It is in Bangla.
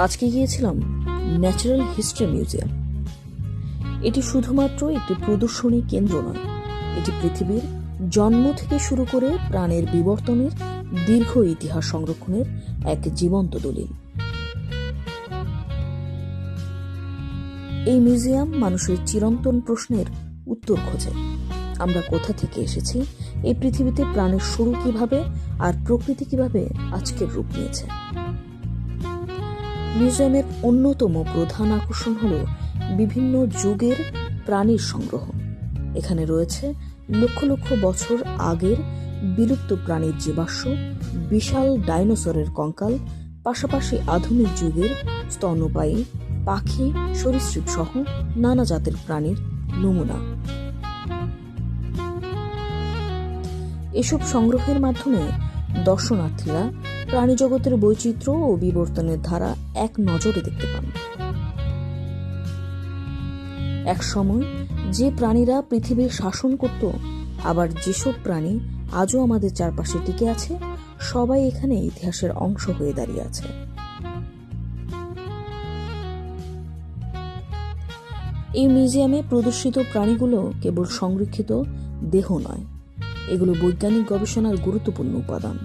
আজকে গিয়েছিলাম ন্যাচারাল হিস্ট্রি মিউজিয়াম। এটি শুধুমাত্র একটি প্রদর্শনী কেন্দ্র নয়, এটি পৃথিবীর জন্ম থেকে শুরু করে প্রাণের বিবর্তনের দীর্ঘ ইতিহাস সংরক্ষণের এক জীবন্ত দলিল। এই মিউজিয়াম মানুষের চিরন্তন প্রশ্নের উত্তর খোঁজে। আমরা কোথা থেকে এসেছি, এই পৃথিবীতে প্রাণের শুরু কিভাবে, আর প্রকৃতি কিভাবে আজকের রূপ নিয়েছে। মিউজিয়ামের অন্যতম প্রধান আকর্ষণ হল বিভিন্ন যুগের প্রাণীর সংগ্রহ। এখানে রয়েছে লক্ষ লক্ষ বছর আগের বিলুপ্ত প্রাণীর জীবাশ্ম, বিশাল ডাইনোসরের কঙ্কাল, পাশাপাশি আধুনিক যুগের স্তন্যপায়ী পাখি, সরীসৃপ সহ নানা জাতের প্রাণীর নমুনা। এসব সংগ্রহের মাধ্যমে দর্শনার্থীরা প্রাণী জগতের বৈচিত্র্য ও বিবর্তনের ধারা এক নজরে দেখতে পান। এক সময় যে প্রাণীরা পৃথিবীর শাসন করত, আবার যেসব প্রাণী আজও আমাদের চারপাশে টিকে আছে, সবাই এখানে ইতিহাসের অংশ হয়ে দাঁড়িয়ে আছে। এই মিউজিয়ামে প্রদর্শিত প্রাণীগুলো কেবল সংরক্ষিত দেহ নয়, এগুলো বৈজ্ঞানিক গবেষণার গুরুত্বপূর্ণ উপাদান।